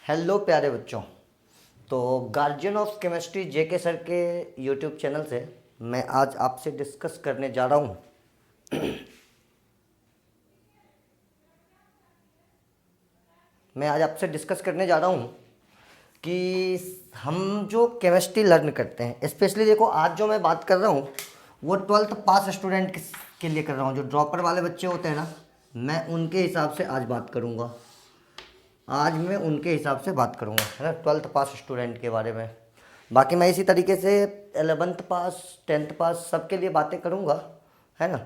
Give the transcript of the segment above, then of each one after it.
Hello प्यारे बच्चों। तो guardian of chemistry JK sir के यूट्यूब चैनल से मैं आज आपसे डिस्कस करने जा रहा हूँ कि हम जो केमिस्ट्री लर्न करते हैं, स्पेशली देखो आज जो मैं बात कर रहा हूँ वो 12th पास स्टूडेंट के लिए कर रहा हूँ। जो ड्रॉपर वाले बच्चे होते हैं ना, मैं उनके हिसाब से आज बात करूँगा। आज मैं उनके हिसाब से बात करूँगा, है ना, 12th पास स्टूडेंट के बारे में। बाकी मैं इसी तरीके से 11th पास 10th पास सबके लिए बातें करूँगा, है ना।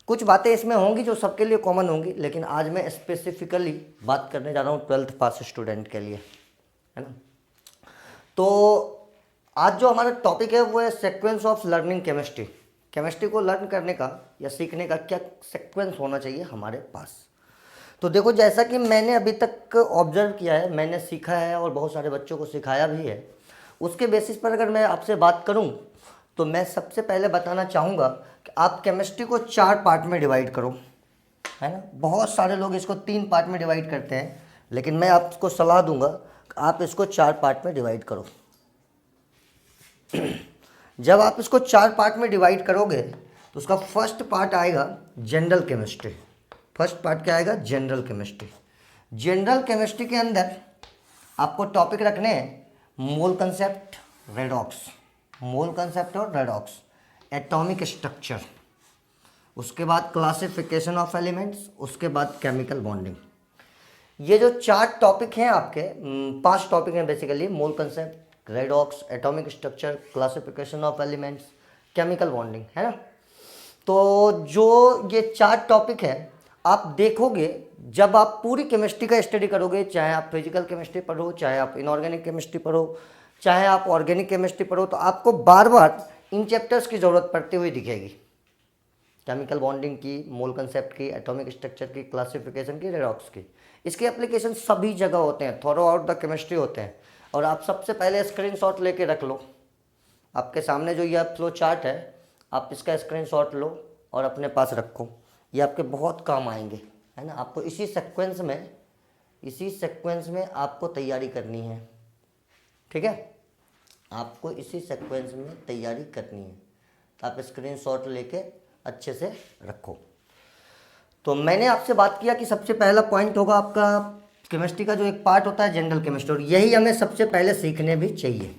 कुछ बातें इसमें होंगी जो सबके लिए कॉमन होंगी, लेकिन आज मैं स्पेसिफिकली बात करने जा रहा हूँ 12th पास स्टूडेंट के लिए, है ना। तो आज जो हमारा टॉपिक है वो है sequence of learning chemistry. Chemistry को लर्न करने का या सीखने का क्या सीक्वेंस होना चाहिए हमारे पास। तो देखो, जैसा कि मैंने अभी तक ऑब्जर्व किया है, मैंने सीखा है और बहुत सारे बच्चों को सिखाया भी है, उसके बेसिस पर अगर मैं आपसे बात करूं तो मैं सबसे पहले बताना चाहूँगा कि आप केमिस्ट्री को 4 पार्ट में डिवाइड करो, है ना। बहुत सारे लोग इसको 3 पार्ट में डिवाइड करते हैं, लेकिन मैं आपको सलाह दूंगा कि आप इसको 4 पार्ट में डिवाइड करो। जब आप इसको 4 पार्ट में डिवाइड करोगे तो उसका फर्स्ट पार्ट आएगा जनरल केमिस्ट्री। फर्स्ट पार्ट क्या आएगा? General chemistry. जनरल केमिस्ट्री के अंदर आपको टॉपिक रखने हैं मोल कंसेप्ट, रेडॉक्स, मोल कंसेप्ट और रेडॉक्स, एटॉमिक स्ट्रक्चर, उसके बाद क्लासिफिकेशन ऑफ एलिमेंट्स, उसके बाद केमिकल बॉन्डिंग। ये जो 4 टॉपिक हैं आपके, 5 टॉपिक हैं basically: mole concept, redox, atomic structure, classification of elements, chemical bonding, है ना। तो जो ये 4 टॉपिक है, आप देखोगे जब आप पूरी केमिस्ट्री का स्टडी करोगे, चाहे आप फिजिकल केमिस्ट्री पढ़ो, चाहे आप इनऑर्गेनिक केमिस्ट्री पढ़ो, चाहे आप ऑर्गेनिक केमिस्ट्री पढ़ो, तो आपको बार बार इन चैप्टर्स की ज़रूरत पड़ती हुई दिखेगी। केमिकल बॉन्डिंग की, मोल कंसेप्ट की, एटॉमिक स्ट्रक्चर की, क्लासिफिकेशन की, रेडॉक्स की। इसके एप्लीकेशन सभी जगह होते हैं, थॉरो आउट द केमिस्ट्री होते हैं। और आप सबसे पहले स्क्रीनशॉट लेके रख लो। आपके सामने जो यह फ्लो चार्ट है, आप इसका स्क्रीनशॉट लो और अपने पास रखो। ये आपके बहुत काम आएंगे, है ना। आपको इसी सीक्वेंस में आपको तैयारी करनी है, ठीक है। आपको इसी सीक्वेंस में तैयारी करनी है, तो आप स्क्रीनशॉट लेके अच्छे से रखो। तो मैंने आपसे बात किया कि सबसे पहला पॉइंट होगा आपका केमिस्ट्री का जो एक पार्ट होता है जनरल केमिस्ट्री, और यही हमें सबसे पहले सीखने भी चाहिए।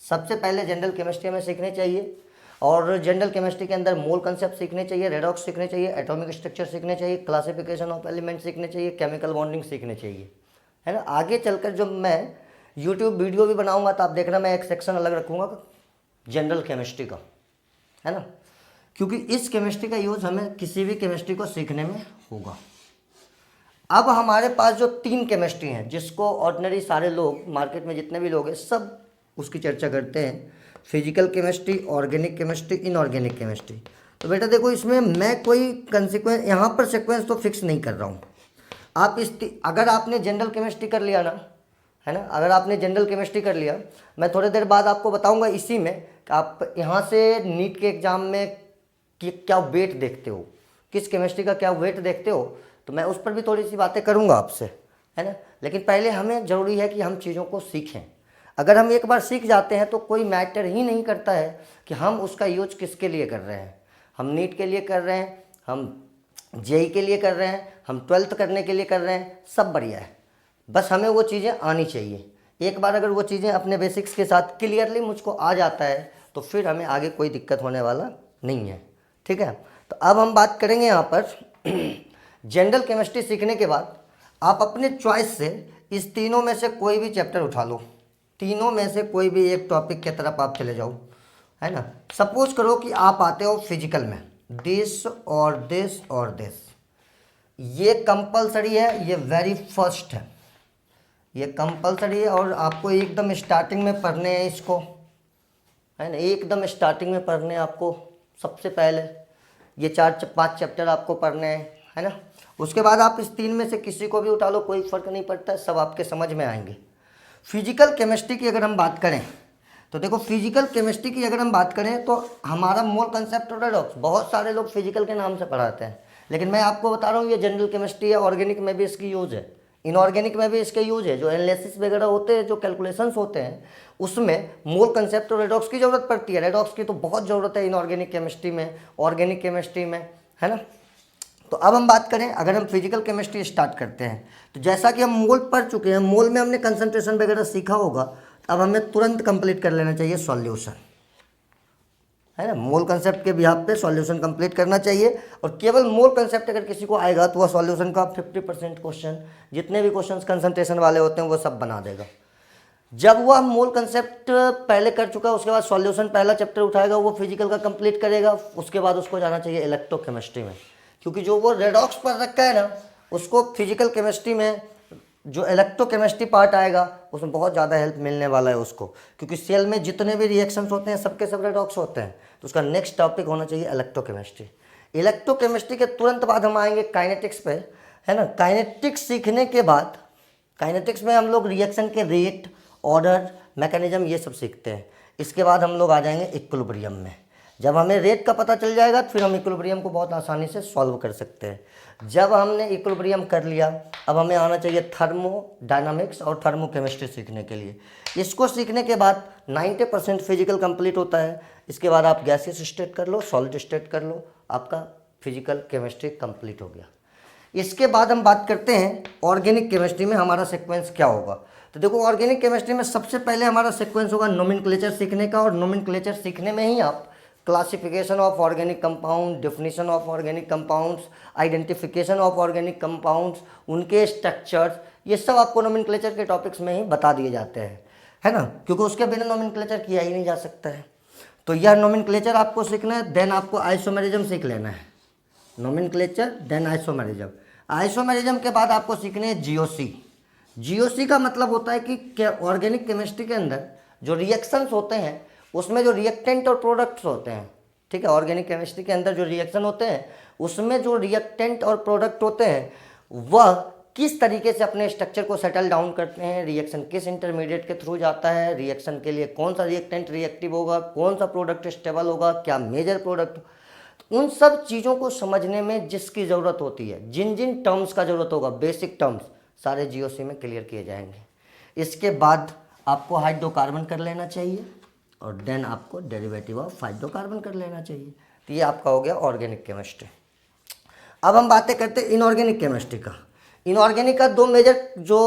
सबसे पहले जनरल केमिस्ट्री हमें सीखने चाहिए, और जनरल केमिस्ट्री के अंदर मोल कंसेप्ट सीखने चाहिए, रेडॉक्स सीखने चाहिए, एटॉमिक स्ट्रक्चर सीखने चाहिए, क्लासिफिकेशन ऑफ एलिमेंट सीखने चाहिए, केमिकल बॉन्डिंग सीखने चाहिए, है ना। आगे चलकर जब मैं यूट्यूब वीडियो भी बनाऊंगा तो आप देखना, मैं एक सेक्शन अलग रखूंगा जनरल केमिस्ट्री का, है ना, क्योंकि इस केमिस्ट्री का यूज़ हमें किसी भी केमिस्ट्री को सीखने में होगा। अब हमारे पास जो 3 केमिस्ट्री हैं, जिसको ऑर्डिनरी सारे लोग, मार्केट में जितने भी लोग हैं, सब उसकी चर्चा करते हैं: physical chemistry, organic chemistry, inorganic chemistry. तो बेटा देखो, इसमें मैं कोई कंसिक्वेंस यहाँ पर सीक्वेंस तो फिक्स नहीं कर रहा हूँ। आप अगर आपने जनरल केमिस्ट्री कर लिया ना, है ना, अगर आपने जनरल केमिस्ट्री कर लिया, मैं थोड़ी देर बाद आपको बताऊंगा इसी में कि आप यहाँ से नीट के एग्ज़ाम में क्या वेट देखते हो, किस केमिस्ट्री का क्या वेट देखते हो, तो मैं उस पर भी थोड़ी सी बातें करूँगा आपसे, है ना। लेकिन पहले हमें ज़रूरी है कि हम चीज़ों को सीखें। अगर हम एक बार सीख जाते हैं तो कोई मैटर ही नहीं करता है कि हम उसका यूज किसके लिए कर रहे हैं। हम नीट के लिए कर रहे हैं, हम जेई के लिए कर रहे हैं, हम 12th करने के लिए कर रहे हैं, सब बढ़िया है। बस हमें वो चीज़ें आनी चाहिए। एक बार अगर वो चीज़ें अपने बेसिक्स के साथ क्लियरली मुझको आ जाता है तो फिर हमें आगे कोई दिक्कत होने वाला नहीं है, ठीक है। तो अब हम बात करेंगे यहाँ पर जनरल केमिस्ट्री सीखने के बाद आप अपने चॉइस से इस तीनों में से कोई भी चैप्टर उठा लो, तीनों में से कोई भी एक टॉपिक की तरफ आप चले जाओ, है ना। सपोज करो कि आप आते हो फिजिकल में, दिस और दिस और दिस, ये कंपलसरी है, ये वेरी फर्स्ट है, ये कंपलसरी है और आपको एकदम स्टार्टिंग में पढ़ने हैं इसको, है ना, एकदम स्टार्टिंग में पढ़ने हैं आपको। सबसे पहले ये 4-5 चैप्टर आपको पढ़ने हैं, है ना। उसके बाद आप इस 3 में से किसी को भी उठा लो, कोई फ़र्क नहीं पड़ता, सब आपके समझ में आएंगे। फिजिकल केमिस्ट्री की अगर हम बात करें तो देखो, फिजिकल केमिस्ट्री की अगर हम बात करें तो हमारा मोल कंसेप्ट और रेडॉक्स बहुत सारे लोग फिजिकल के नाम से पढ़ाते हैं, लेकिन मैं आपको बता रहा हूँ ये जनरल केमिस्ट्री है, ऑर्गेनिक में भी इसकी यूज़ है, इनऑर्गेनिक में भी इसके यूज है, जो एनालिसिस वगैरह होते हैं, जो कैलकुलेशंस होते हैं, उसमें मोल कंसेप्ट और रेडॉक्स की ज़रूरत पड़ती है। रेडॉक्स की तो बहुत ज़रूरत है इनऑर्गेनिक केमिस्ट्री में, ऑर्गेनिक केमिस्ट्री में, है ना। तो अब हम बात करें, अगर हम फिजिकल केमिस्ट्री स्टार्ट करते हैं, तो जैसा कि हम मोल पढ़ चुके हैं, मोल में हमने कंसंट्रेशन वगैरह सीखा होगा, अब हमें तुरंत कंप्लीट कर लेना चाहिए सॉल्यूशन, है ना। मोल कंसेप्ट के बिहाफ पे सॉल्यूशन कंप्लीट करना चाहिए, और केवल मोल कंसेप्ट अगर किसी को आएगा तो वह सॉल्यूशन का 50% क्वेश्चन, जितने भी क्वेश्चंस कंसंट्रेशन वाले होते हैं वो सब बना देगा। जब वह मोल कंसेप्ट पहले कर चुका है, उसके बाद सॉल्यूशन पहला चैप्टर उठाएगा, वो फिजिकल का कंप्लीट करेगा, उसके बाद उसको जाना चाहिए इलेक्ट्रोकेमिस्ट्री में, क्योंकि जो वो रेडॉक्स पर रखा है ना, उसको फिजिकल केमिस्ट्री में जो इलेक्ट्रोकेमिस्ट्री पार्ट आएगा उसमें बहुत ज़्यादा हेल्प मिलने वाला है उसको, क्योंकि सेल में जितने भी रिएक्शंस होते हैं सबके सब रेडॉक्स होते हैं। तो उसका नेक्स्ट टॉपिक होना चाहिए इलेक्ट्रोकेमिस्ट्री। इलेक्ट्रोकेमिस्ट्री के तुरंत बाद हम आएंगे काइनेटिक्स पे, है ना। काइनेटिक्स सीखने के बाद, काइनेटिक्स में हम लोग रिएक्शन के रेट, ऑर्डर, मैकेनिज्म, ये सब सीखते हैं। इसके बाद हम लोग आ जाएंगे इक्विलिब्रियम में। जब हमें रेट का पता चल जाएगा तो फिर हम इक्विलिब्रियम को बहुत आसानी से सॉल्व कर सकते हैं। जब हमने इक्विलिब्रियम कर लिया, अब हमें आना चाहिए थर्मोडायनामिक्स और थर्मोकेमिस्ट्री सीखने के लिए। इसको सीखने के बाद 90% फिजिकल कंप्लीट होता है। इसके बाद आप गैसियस स्टेट कर लो, सॉलिड स्टेट कर लो, आपका फिजिकल केमिस्ट्री कंप्लीट हो गया। इसके बाद हम बात करते हैं ऑर्गेनिक केमिस्ट्री में हमारा सीक्वेंस क्या होगा। तो देखो, ऑर्गेनिक केमिस्ट्री में सबसे पहले हमारा सीक्वेंस होगा नोमेनक्लेचर सीखने का, और नोमेनक्लेचर सीखने में ही आप classification of organic compound, definition of organic compounds, identification of organic compounds, उनके स्ट्रक्चर्स, ये सब आपको नोमेनक्लेचर के टॉपिक्स में ही बता दिए जाते हैं, है ना, क्योंकि उसके बिना नोमेनक्लेचर किया ही नहीं जा सकता है। तो यह नोमेनक्लेचर आपको सीखना है। देन आपको आइसोमेरिज्म सीख लेना है, नोमेनक्लेचर देन आइसोमेरिज्म। आइसोमेरिज्म के बाद आपको सीखने है जीओसी। जीओसी का मतलब होता है कि ऑर्गेनिक केमिस्ट्री के अंदर जो रिएक्शंस होते हैं उसमें जो रिएक्टेंट और प्रोडक्ट्स होते हैं, ठीक है, ऑर्गेनिक केमिस्ट्री के अंदर जो रिएक्शन होते हैं उसमें जो रिएक्टेंट और प्रोडक्ट होते हैं वह किस तरीके से अपने स्ट्रक्चर को सेटल डाउन करते हैं, रिएक्शन किस इंटरमीडिएट के थ्रू जाता है, रिएक्शन के लिए कौन सा रिएक्टेंट रिएक्टिव होगा, कौन सा प्रोडक्ट स्टेबल होगा, क्या मेजर प्रोडक्ट, उन सब चीज़ों को समझने में जिसकी ज़रूरत होती है, जिन जिन टर्म्स का ज़रूरत होगा, बेसिक टर्म्स सारे जीओसी में क्लियर किए जाएंगे। इसके बाद आपको हाइड्रोकार्बन कर लेना चाहिए, और देन आपको डेरिवेटिव ऑफ हाइड्रोकार्बन कर लेना चाहिए। तो ये आपका हो गया ऑर्गेनिक केमिस्ट्री। अब हम बातें करते हैं इनऑर्गेनिक केमिस्ट्री का। इनऑर्गेनिक का दो मेजर जो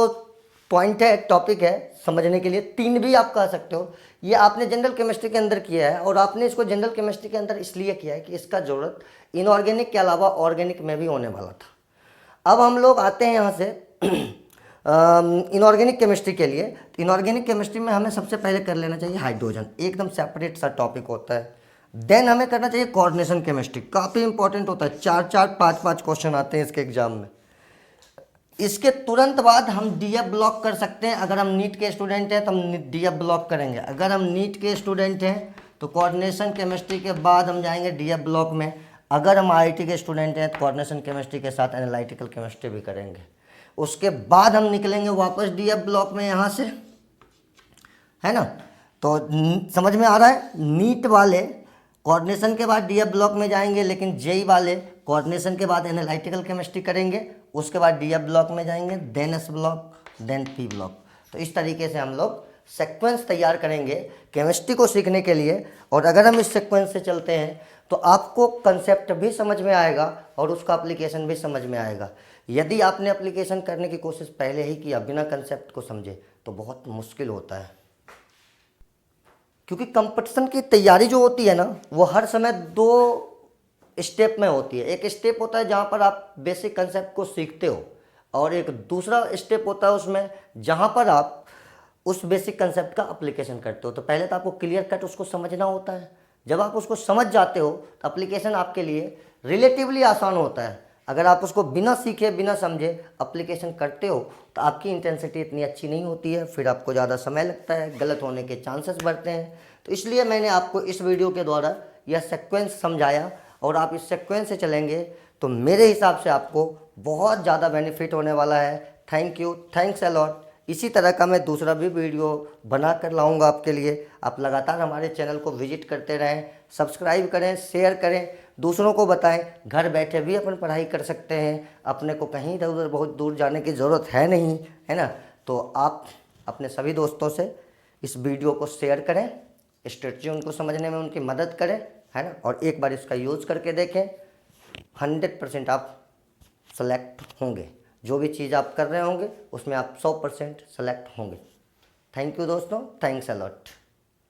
पॉइंट है, टॉपिक है समझने के लिए, तीन भी आप कह सकते हो। ये आपने जनरल केमिस्ट्री के अंदर किया है, और आपने इसको जनरल केमिस्ट्री के अंदर इसलिए किया है कि इसका ज़रूरत इनऑर्गेनिक के अलावा ऑर्गेनिक में भी होने वाला था। अब हम लोग आते हैं यहाँ से इनऑर्गेनिक केमिस्ट्री के लिए। तो इनऑर्गेनिक केमिस्ट्री में हमें सबसे पहले कर लेना चाहिए हाइड्रोजन, एकदम सेपरेट सा टॉपिक होता है। देन हमें करना चाहिए कोऑर्डिनेशन केमिस्ट्री, काफ़ी इंपॉर्टेंट होता है, 4-4, 5-5 क्वेश्चन आते हैं इसके एग्जाम में। इसके तुरंत बाद हम डीएफ ब्लॉक कर सकते हैं। अगर हम नीट के स्टूडेंट हैं तो हम डीएफ ब्लॉक करेंगे। अगर हम नीट के स्टूडेंट हैं तो कोऑर्डिनेशन केमिस्ट्री के बाद हम जाएंगे डीएफ ब्लॉक में। अगर हम आईआईटी के स्टूडेंट हैं तो कोऑर्डिनेशन केमिस्ट्री के साथ एनालिटिकल केमिस्ट्री भी करेंगे। उसके बाद हम निकलेंगे वापस डीएफ ब्लॉक में यहाँ से, है ना। तो समझ में आ रहा है, नीट वाले कोऑर्डिनेशन के बाद डीएफ ब्लॉक में जाएंगे, लेकिन जेई वाले कोऑर्डिनेशन के बाद एनालिटिकल केमिस्ट्री करेंगे, उसके बाद डीएफ ब्लॉक में जाएंगे, then S block, then P block. तो इस तरीके से हम लोग सीक्वेंस तैयार करेंगे केमिस्ट्री को सीखने के लिए। और अगर हम इस सीक्वेंस से चलते हैं तो आपको कंसेप्ट भी समझ में आएगा और उसका एप्लीकेशन भी समझ में आएगा। यदि आपने एप्लीकेशन करने की कोशिश पहले ही किया बिना कंसेप्ट को समझे तो बहुत मुश्किल होता है, क्योंकि कंपटीशन की तैयारी जो होती है ना वो हर समय दो स्टेप में होती है। एक स्टेप होता है जहाँ पर आप बेसिक कंसेप्ट को सीखते हो, और एक दूसरा स्टेप होता है उसमें जहाँ पर आप उस बेसिक कंसेप्ट का एप्लीकेशन करते हो। तो पहले तो आपको क्लियर कट उसको समझना होता है। जब आप उसको समझ जाते हो तो एप्लीकेशन आपके लिए रिलेटिवली आसान होता है। अगर आप उसको बिना सीखे बिना समझे एप्लीकेशन करते हो तो आपकी इंटेंसिटी इतनी अच्छी नहीं होती है, फिर आपको ज़्यादा समय लगता है, गलत होने के चांसेस बढ़ते हैं। तो इसलिए मैंने आपको इस वीडियो के द्वारा यह सीक्वेंस समझाया, और आप इस सीक्वेंस से चलेंगे तो मेरे हिसाब से आपको बहुत ज़्यादा बेनिफिट होने वाला है। Thank you, thanks a lot. इसी तरह का मैं दूसरा भी वीडियो बना कर लाऊंगा आपके लिए। आप लगातार हमारे चैनल को विजिट करते रहें, सब्सक्राइब करें, शेयर करें। दूसरों को बताएं, घर बैठे भी अपन पढ़ाई कर सकते हैं, अपने को कहीं इधर उधर बहुत दूर जाने की ज़रूरत है नहीं, है ना। तो आप अपने सभी दोस्तों से इस वीडियो को शेयर करें, स्ट्रेटजी उनको समझने में उनकी मदद करें, है ना, और एक बार इसका यूज़ करके देखें। 100% आप सेलेक्ट होंगे, जो भी चीज़ आप कर रहे होंगे उसमें आप 100% सेलेक्ट होंगे। थैंक यू दोस्तों, थैंक्स अ लॉट।